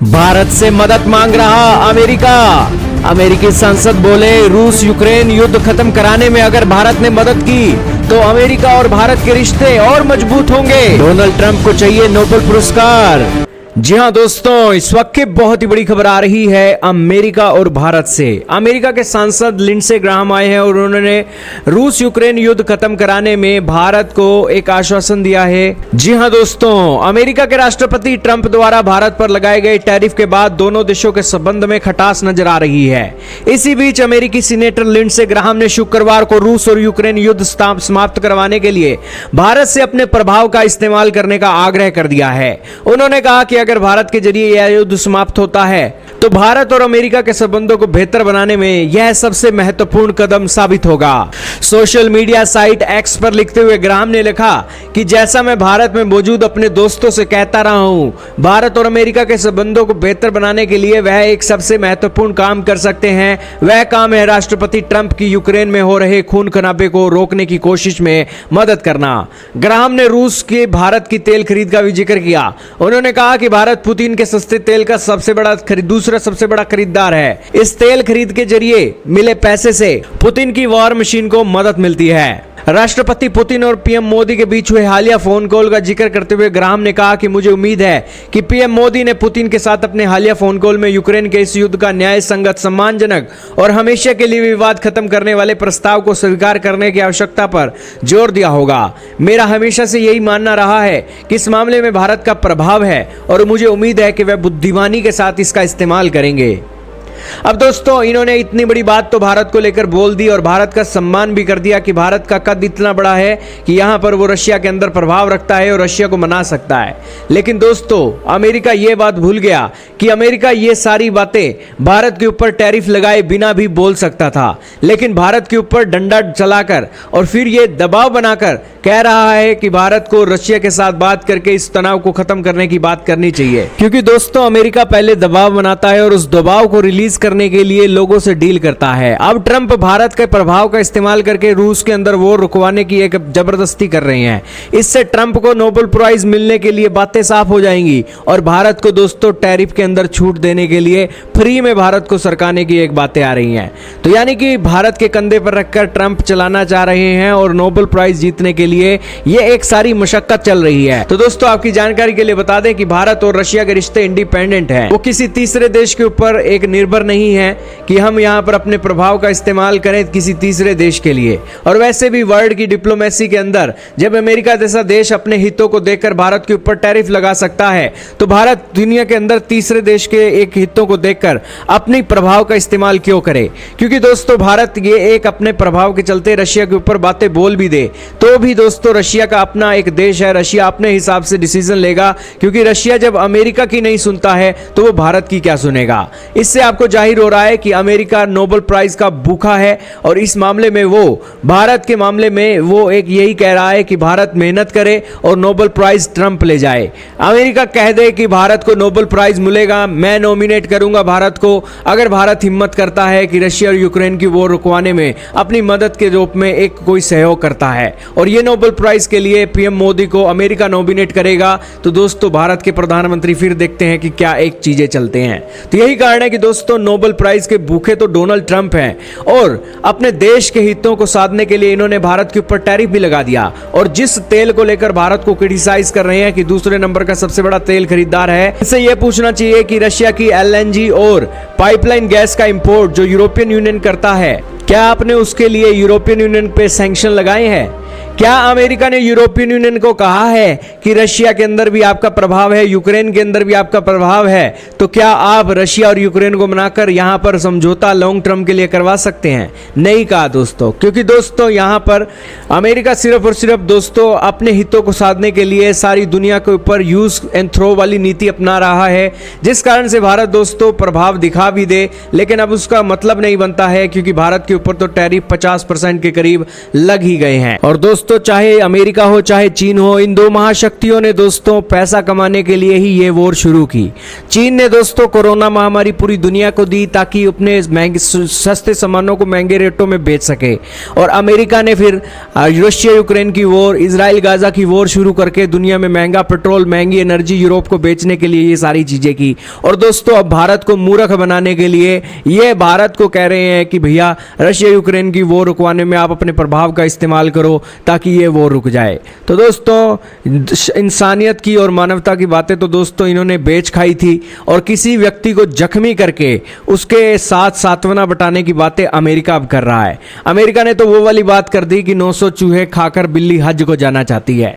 भारत से मदद मांग रहा अमेरिका। अमेरिकी संसद बोले रूस यूक्रेन युद्ध खत्म कराने में अगर भारत ने मदद की तो अमेरिका और भारत के रिश्ते और मजबूत होंगे। डोनाल्ड ट्रंप को चाहिए नोबेल पुरस्कार। जी हां दोस्तों, इस वक्त की बहुत ही बड़ी खबर आ रही है अमेरिका और भारत से। अमेरिका के सांसद लिंडसे ग्राहम आए हैं और उन्होंने रूस यूक्रेन युद्ध खत्म कराने में भारत को एक आश्वासन दिया है। जी हां दोस्तों, अमेरिका के राष्ट्रपति ट्रंप द्वारा भारत पर लगाए गए टैरिफ के बाद दोनों देशों के संबंध में खटास नजर आ रही है। इसी बीच अमेरिकी सीनेटर लिंडसे ग्राहम ने शुक्रवार को रूस और यूक्रेन युद्ध समाप्त करवाने के लिए भारत से अपने प्रभाव का इस्तेमाल करने का आग्रह कर दिया है। उन्होंने कहा कि अगर भारत के जरिए यह युद्ध समाप्त होता है तो भारत और अमेरिका के संबंधों को बेहतर बनाने में यह सबसे महत्वपूर्ण कदम साबित होगा। सोशल मीडिया साइट एक्स पर लिखते हुए ग्राहम ने लिखा कि जैसा मैं भारत में मौजूद अपने दोस्तों से कहता रहा हूं, भारत और अमेरिका के संबंधों को बेहतर बनाने के लिए वह एक सबसे महत्वपूर्ण काम कर सकते हैं। वह काम है राष्ट्रपति ट्रंप की यूक्रेन में हो रहे खून खराबे को रोकने की कोशिश में मदद करना। ग्राहम ने रूस के भारत की तेल खरीद का भी जिक्र किया। उन्होंने कहा कि भारत पुतिन के सस्ते तेल का दूसरा सबसे बड़ा खरीदार है। इस तेल खरीद के जरिए मिले पैसे से पुतिन की वॉर मशीन को मदद मिलती है। राष्ट्रपति पुतिन और पीएम मोदी के बीच हुए हालिया फोन कॉल का जिक्र करते हुए ग्राहम ने कहा कि मुझे उम्मीद है कि पीएम मोदी ने पुतिन के साथ अपने हालिया फोन कॉल में यूक्रेन के इस युद्ध का न्याय संगत, सम्मानजनक और हमेशा के लिए विवाद खत्म करने वाले प्रस्ताव को स्वीकार करने की आवश्यकता पर जोर दिया होगा। मेरा हमेशा से यही मानना रहा है कि इस मामले में भारत का प्रभाव है और मुझे उम्मीद है कि वह बुद्धिमानी के साथ इसका इस्तेमाल करेंगे। अब दोस्तों, इन्होंने इतनी बड़ी बात तो भारत को लेकर बोल दी और भारत का सम्मान भी कर दिया कि भारत का कद इतना बड़ा है कि यहां पर वो रशिया के अंदर प्रभाव रखता है और रशिया को मना सकता है। लेकिन दोस्तों, अमेरिका ये बात भूल गया कि अमेरिका ये सारी बातें भारत के ऊपर टैरिफ लगाए बिना भी बोल सकता था, लेकिन भारत के ऊपर डंडा चलाकर और फिर ये दबाव बनाकर कह रहा है कि भारत को रशिया के साथ बात करके इस तनाव को खत्म करने की बात करनी चाहिए। क्योंकि दोस्तों, अमेरिका पहले दबाव बनाता है और उस दबाव को रिलीज करने के लिए लोगों से डील करता है। अब ट्रंप भारत के प्रभाव का इस्तेमाल करके रूस के अंदर वॉर रुकवाने की एक जबरदस्ती कर रहे हैं। इससे ट्रंप को नोबेल प्राइज मिलने के लिए बातें साफ हो जाएंगी और भारत को दोस्तों टैरिफ के अंदर छूट देने के लिए फ्री में भारत को सरकाने की एक बातें आ रही हैं। तो यानी कि भारत के कंधे पर रखकर ट्रंप चलाना चाह रहे हैं और नोबेल प्राइज जीतने के लिए ये एक सारी मशक्कत चल रही है। तो दोस्तों, आपकी जानकारी के लिए बता दें कि भारत और रशिया के रिश्ते इंडिपेंडेंट हैं। वो किसी तीसरे देश के ऊपर एक निर्भर नहीं है कि हम यहां पर अपने प्रभाव का इस्तेमाल करें किसी तीसरे देश के लिए। और वैसे भी वर्ल्ड की डिप्लोमेसी के अंदर जब अमेरिका जैसा देश अपने हितों को देखकर भारत के ऊपर टैरिफ लगा सकता है, तो भारत दुनिया के अंदर तीसरे देश के एक हितों को देखकर अपनी प्रभाव का इस्तेमाल क्यों करे? क्योंकि दोस्तों, भारत ये एक अपने प्रभाव के चलते रशिया के ऊपर बातें बोल भी दे तो भी दोस्तों रशिया का अपना एक देश है, रशिया अपने हिसाब से डिसीजन लेगा। क्योंकि रशिया जब अमेरिका की नहीं सुनता है तो वो भारत की क्या सुनेगा? इससे आपको जाहिर हो रहा है कि अमेरिका नोबेल प्राइज का भूखा है और इस मामले में वो भारत के मामले में वो एक यही कह रहा है कि भारत मेहनत करे और नोबेल प्राइज ट्रंप ले जाए। अमेरिका कह दे कि भारत को नोबेल प्राइज मिलेगा, मैं नॉमिनेट करूंगा भारत को, अगर भारत हिम्मत करता है कि रशिया और यूक्रेन की वॉर रुकवाने में अपनी मदद के रूप में एक कोई सहयोग करता है और ये नोबेल प्राइज के लिए पीएम मोदी को अमेरिका नॉमिनेट करेगा, तो दोस्तों भारत के प्रधानमंत्री फिर देखते हैं कि क्या एक चीजें चलते हैं। तो यही कारण है कि दोस्तों नोबेल प्राइज के भूखे तो डोनाल्ड ट्रंप हैं और अपने देश के हितों को साधने के लिए इन्होंने भारत के ऊपर टैरिफ भी लगा दिया। और जिस तेल को लेकर भारत को क्रिटिसाइज कर रहे हैं कि दूसरे नंबर का सबसे बड़ा तेल खरीदार है, इससे यह पूछना चाहिए कि रशिया की एलएनजी और पाइपलाइन गैस का इंपोर्ट जो यूरोपियन यूनियन करता है, क्या आपने उसके लिए यूरोपियन यूनियन पे सैंक्शन लगाए हैं? क्या अमेरिका ने यूरोपियन यूनियन को कहा है कि रशिया के अंदर भी आपका प्रभाव है, यूक्रेन के अंदर भी आपका प्रभाव है, तो क्या आप रशिया और यूक्रेन को मनाकर यहां पर समझौता लॉन्ग टर्म के लिए करवा सकते हैं? नहीं कहा दोस्तों, क्योंकि दोस्तों यहां पर अमेरिका सिर्फ और सिर्फ दोस्तों अपने हितों को साधने के लिए सारी दुनिया के ऊपर यूज एंड थ्रो वाली नीति अपना रहा है, जिस कारण से भारत दोस्तों प्रभाव दिखा भी दे, लेकिन अब उसका मतलब नहीं बनता है क्योंकि भारत के ऊपर तो टैरिफ 50% के करीब लग ही गए हैं। और दोस्तों दोस्तों चाहे अमेरिका हो चाहे चीन हो, इन दो महाशक्तियों ने दोस्तों पैसा कमाने के लिए ही ये वॉर शुरू की। चीन ने दोस्तों कोरोना महामारी पूरी दुनिया को दी ताकि अपने महंगे सस्ते सामानों को महंगे रेटों में बेच सके, और अमेरिका ने फिर रशिया यूक्रेन की वॉर, इजराइल गाजा की वॉर शुरू करके दुनिया में महंगा पेट्रोल, महंगी एनर्जी यूरोप को बेचने के लिए ये सारी चीजें की। और दोस्तों अब भारत को मूर्ख बनाने के लिए ये भारत को कह रहे हैं कि भैया रशिया यूक्रेन की वॉर रुकवाने में आप अपने प्रभाव का इस्तेमाल करो ताकि ये वॉर रुक जाए। तो दोस्तों इंसानियत की और मानवता की बातें तो दोस्तों इन्होंने बेच खाई थी, और किसी व्यक्ति को जख्मी करके उसके साथ सांत्वना बटाने की बातें अमेरिका अब कर रहा है। अमेरिका ने तो वो वाली बात कर दी कि 900 चूहे खाकर बिल्ली हज को जाना चाहती है।